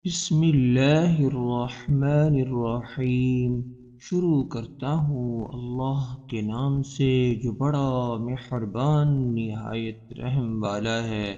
بسم اللہ الرحمن الرحیم۔ شروع کرتا ہوں اللہ کے نام سے جو بڑا مہربان نہایت رحم والا ہے۔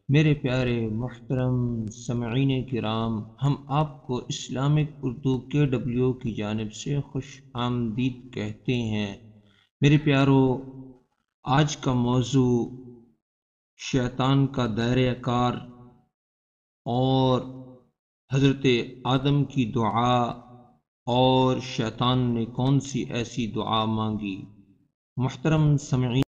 میرے پیارے محترم سامعین کرام، ہم آپ کو اسلامک اردو KW کی جانب سے خوش آمدید کہتے ہیں۔ میرے پیارو، آج کا موضوع شیطان کا دائرہ کار اور حضرت آدم کی دعا اور شیطان نے کون سی ایسی دعا مانگی۔ محترم سامعین،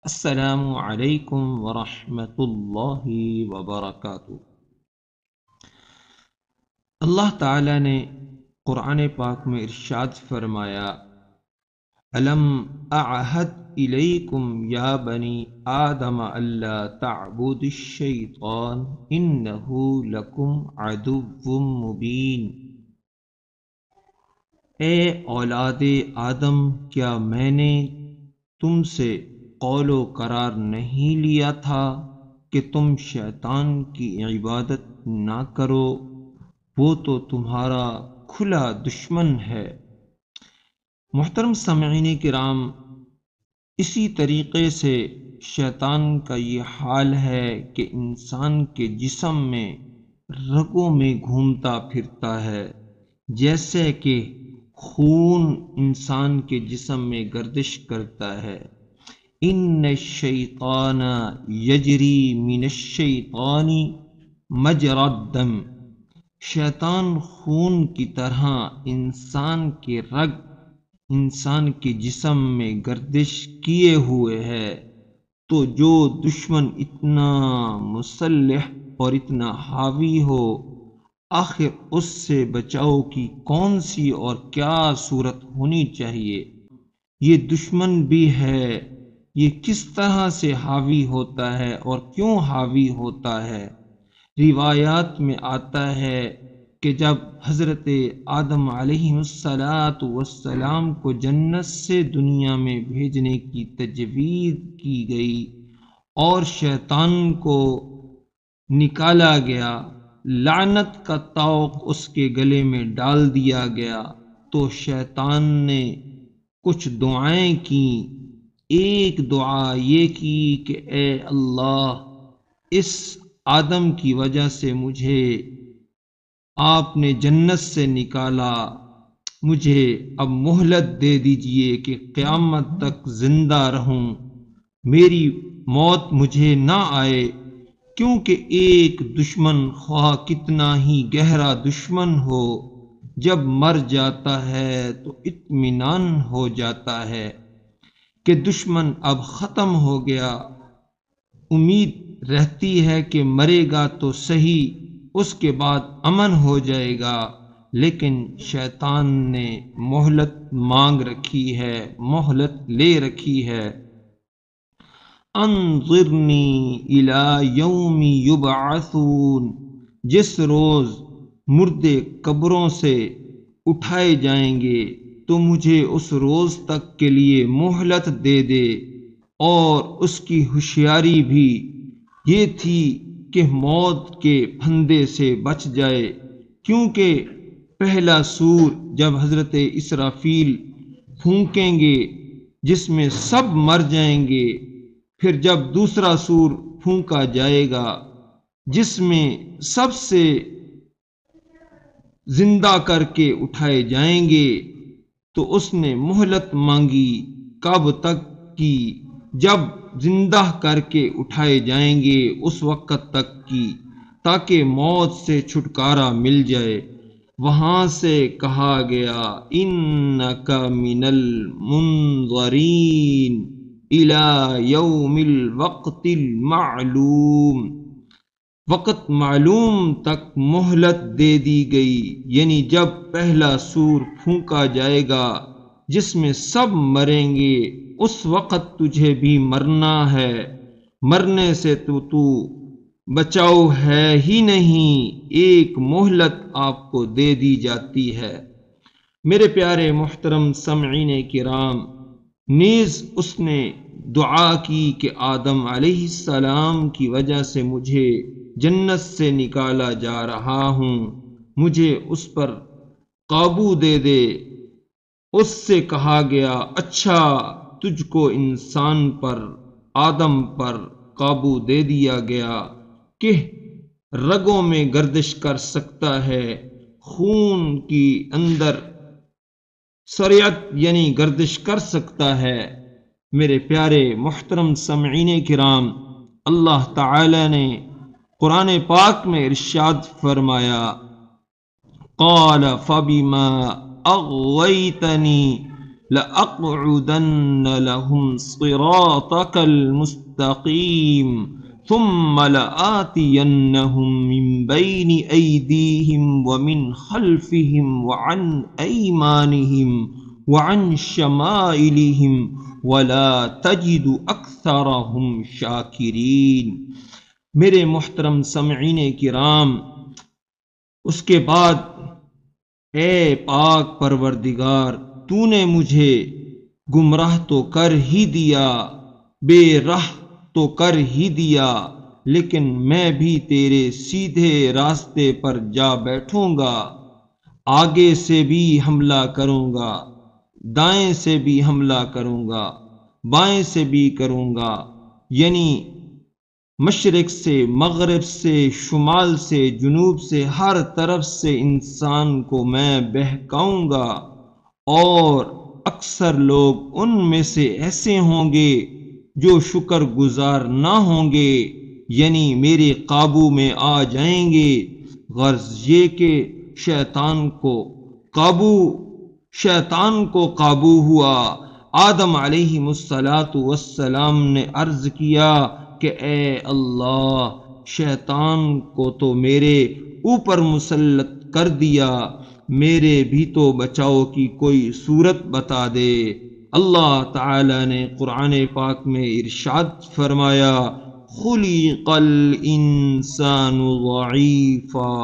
السلام علیکم ورحمۃ اللہ وبرکاتہ۔ اللہ تعالی نے قرآن پاک میں ارشاد فرمایا، الم اعہد الیکم یا بنی آدم الا تعبدوا الشیطان انہ لکم عدو مبین۔ اے اولاد آدم، کیا میں نے تم سے قول و قرار نہیں لیا تھا کہ تم شیطان کی عبادت نہ کرو؟ وہ تو تمہارا کھلا دشمن ہے۔ محترم سامعین کرام، اسی طریقے سے شیطان کا یہ حال ہے کہ انسان کے جسم میں رگوں میں گھومتا پھرتا ہے، جیسے کہ خون انسان کے جسم میں گردش کرتا ہے۔ ان الشیطان یجری من الشیطان مجری الدم۔ شیطان خون کی طرح انسان کے جسم میں گردش کیے ہوئے ہے، تو جو دشمن اتنا مسلح اور اتنا حاوی ہو، آخر اس سے بچاؤ کی کون سی اور کیا صورت ہونی چاہیے؟ یہ دشمن بھی ہے، یہ کس طرح سے حاوی ہوتا ہے اور کیوں حاوی ہوتا ہے؟ روایات میں آتا ہے کہ جب حضرت آدم علیہ السلام کو جنت سے دنیا میں بھیجنے کی تجویز کی گئی اور شیطان کو نکالا گیا، لعنت کا طوق اس کے گلے میں ڈال دیا گیا، تو شیطان نے کچھ دعائیں کی۔ ایک دعا یہ کی کہ اے اللہ، اس آدم کی وجہ سے مجھے آپ نے جنت سے نکالا، مجھے اب مہلت دے دیجئے کہ قیامت تک زندہ رہوں، میری موت مجھے نہ آئے، کیونکہ ایک دشمن خواہ کتنا ہی گہرا دشمن ہو، جب مر جاتا ہے تو اطمینان ہو جاتا ہے کہ دشمن اب ختم ہو گیا۔ امید رہتی ہے کہ مرے گا تو صحیح، اس کے بعد امن ہو جائے گا، لیکن شیطان نے مہلت مانگ رکھی ہے، مہلت لے رکھی ہے۔ انظرنی الی یوم یبعثون۔ جس روز مردے قبروں سے اٹھائے جائیں گے تو مجھے اس روز تک کے لیے مہلت دے دے۔ اور اس کی ہوشیاری بھی یہ تھی کہ موت کے پھندے سے بچ جائے، کیونکہ پہلا سور جب حضرت اسرافیل پھونکیں گے جس میں سب مر جائیں گے، پھر جب دوسرا سور پھونکا جائے گا جس میں سب سے زندہ کر کے اٹھائے جائیں گے، تو اس نے مہلت مانگی کب تک کی؟ جب زندہ کر کے اٹھائے جائیں گے اس وقت تک کی، تاکہ موت سے چھٹکارا مل جائے۔ وہاں سے کہا گیا، انک من المنظرین الی یوم الوقت المعلوم۔ وقت معلوم تک مہلت دے دی گئی، یعنی جب پہلا سور پھونکا جائے گا جس میں سب مریں گے، اس وقت تجھے بھی مرنا ہے، مرنے سے تو بچاؤ ہے ہی نہیں، ایک مہلت آپ کو دے دی جاتی ہے۔ میرے پیارے محترم سامعین کرام، نیز اس نے دعا کی کہ آدم علیہ السلام کی وجہ سے مجھے جنت سے نکالا جا رہا ہوں، مجھے اس پر قابو دے دے۔ اس سے کہا گیا اچھا، تجھ کو انسان پر، آدم پر قابو دے دیا گیا کہ رگوں میں گردش کر سکتا ہے، خون کی اندر سریعت یعنی گردش کر سکتا ہے۔ میرے پیارے محترم سامعین کرام، اللہ تعالی نے قرآن پاک میں ارشاد فرمایا، قال فبما اغويتني لأقعدن لهم صراطك المستقيم ثم لآتينهم من بين أيديهم ومن خلفهم وعن أيمانهم وعن شمائلهم ولا تجد أكثرهم شاكرين۔ میرے محترم سامعین کرام، اس کے بعد اے پاک پروردگار، تو نے مجھے گمراہ تو کر ہی دیا، بے راہ تو کر ہی دیا، لیکن میں بھی تیرے سیدھے راستے پر جا بیٹھوں گا۔ آگے سے بھی حملہ کروں گا، دائیں سے بھی حملہ کروں گا، بائیں سے بھی کروں گا، یعنی مشرق سے، مغرب سے، شمال سے، جنوب سے، ہر طرف سے انسان کو میں بہکاؤں گا، اور اکثر لوگ ان میں سے ایسے ہوں گے جو شکر گزار نہ ہوں گے، یعنی میرے قابو میں آ جائیں گے۔ غرض یہ کہ شیطان کو قابو ہوا۔ آدم علیہ السلام نے عرض کیا کہ اے اللہ، شیطان کو تو میرے اوپر مسلط کر دیا، میرے بھی تو بچاؤ کی کوئی صورت بتا دے۔ اللہ تعالی نے قرآن پاک میں ارشاد فرمایا، خلق الانسان ضعیفا،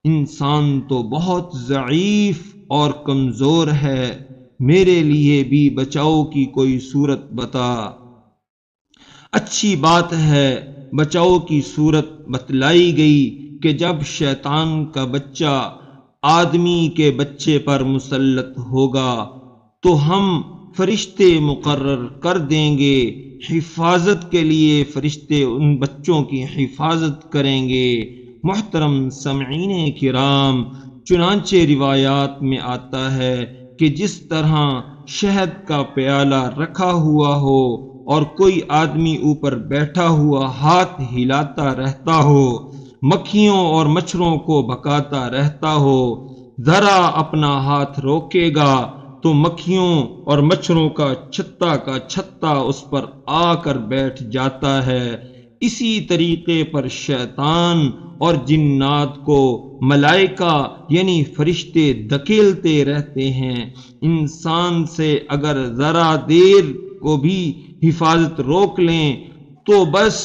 انسان تو بہت ضعیف اور کمزور ہے، میرے لیے بھی بچاؤ کی کوئی صورت بتا۔ اچھی بات ہے، بچاؤ کی صورت بتلائی گئی کہ جب شیطان کا بچہ آدمی کے بچے پر مسلط ہوگا تو ہم فرشتے مقرر کر دیں گے، حفاظت کے لیے فرشتے ان بچوں کی حفاظت کریں گے۔ محترم سامعین کرام، چنانچہ روایات میں آتا ہے کہ جس طرح شہد کا پیالہ رکھا ہوا ہو اور کوئی آدمی اوپر بیٹھا ہوا ہاتھ ہلاتا رہتا ہو، مکھیوں اور مچھروں کو بھگاتا رہتا ہو، ذرا اپنا ہاتھ روکے گا تو مکھیوں اور مچھروں کا چھتا اس پر آ کر بیٹھ جاتا ہے۔ اسی طریقے پر شیطان اور جنات کو ملائکہ یعنی فرشتے دھکیلتے رہتے ہیں۔ انسان سے اگر ذرا دیر کو بھی حفاظت روک لیں تو بس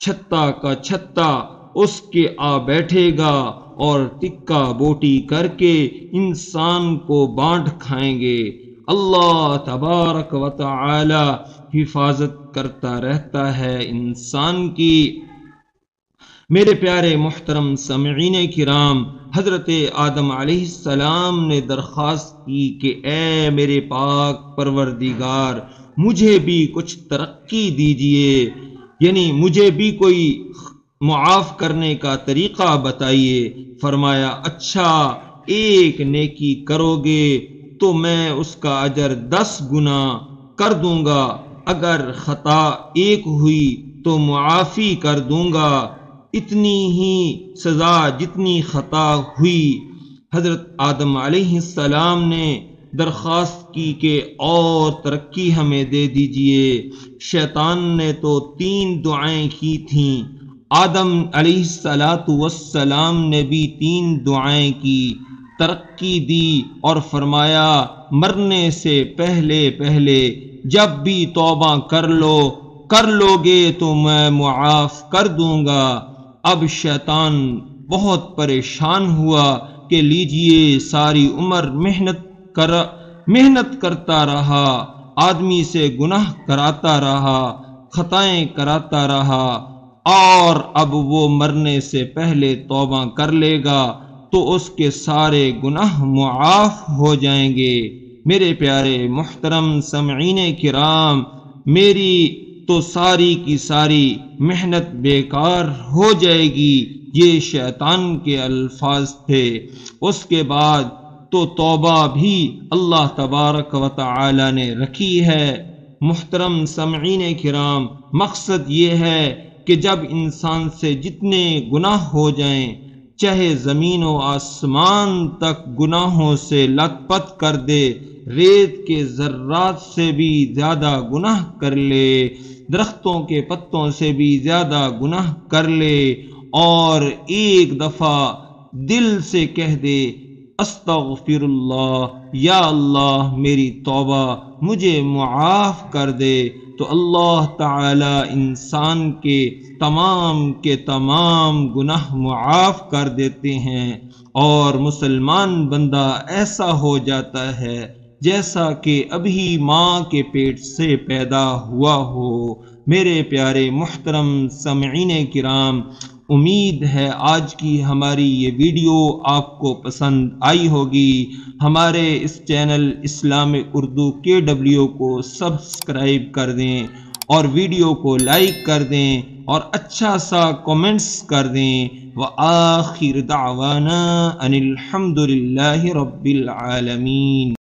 چھتا اس کے آ بیٹھے گا اور ٹکا بوٹی کر کے انسان کو بانٹ کھائیں گے۔ اللہ تبارک و تعالی حفاظت کرتا رہتا ہے انسان کی۔ میرے پیارے محترم سامعین کرام، حضرت آدم علیہ السلام نے درخواست کی کہ اے میرے پاک پروردگار، مجھے بھی کچھ ترقی دیجئے، یعنی مجھے بھی کوئی معاف کرنے کا طریقہ بتائیے۔ فرمایا اچھا، ایک نیکی کرو گے تو میں اس کا اجر 10 گنا کر دوں گا، اگر خطا ایک ہوئی تو معافی کر دوں گا، اتنی ہی سزا جتنی خطا ہوئی۔ حضرت آدم علیہ السلام نے درخواست کی کہ اور ترقی ہمیں دے دیجئے۔ شیطان نے تو 3 دعائیں کی تھیں، آدم علیہ السلام نے بھی 3 دعائیں کی، ترقی دی اور فرمایا مرنے سے پہلے جب بھی توبہ کر لو گے تو میں معاف کر دوں گا۔ اب شیطان بہت پریشان ہوا کہ لیجئے ساری عمر محنت کرتا رہا، آدمی سے گناہ کراتا رہا، خطائیں کراتا رہا، اور اب وہ مرنے سے پہلے توبہ کر لے گا تو اس کے سارے گناہ معاف ہو جائیں گے۔ میرے پیارے محترم سامعین کرام، میری تو ساری کی ساری محنت بیکار ہو جائے گی، یہ شیطان کے الفاظ تھے۔ اس کے بعد تو توبہ بھی اللہ تبارک و تعالی نے رکھی ہے۔ محترم سامعین کرام، مقصد یہ ہے کہ جب انسان سے جتنے گناہ ہو جائیں، چاہے زمین و آسمان تک گناہوں سے لت پت کر دے، ریت کے ذرات سے بھی زیادہ گناہ کر لے، درختوں کے پتوں سے بھی زیادہ گناہ کر لے، اور ایک دفعہ دل سے کہہ دے استغفر اللہ، یا اللہ میری توبہ مجھے معاف کر دے، تو اللہ تعالی انسان کے تمام گناہ معاف کر دیتے ہیں، اور مسلمان بندہ ایسا ہو جاتا ہے جیسا کہ ابھی ماں کے پیٹ سے پیدا ہوا ہو۔ میرے پیارے محترم سامعین کرام، امید ہے آج کی ہماری یہ ویڈیو آپ کو پسند آئی ہوگی۔ ہمارے اس چینل اسلامک اردو KW کو سبسکرائب کر دیں، اور ویڈیو کو لائک کر دیں، اور اچھا سا کومنٹس کر دیں۔ وآخر دعوانا ان الحمد للہ رب العالمین۔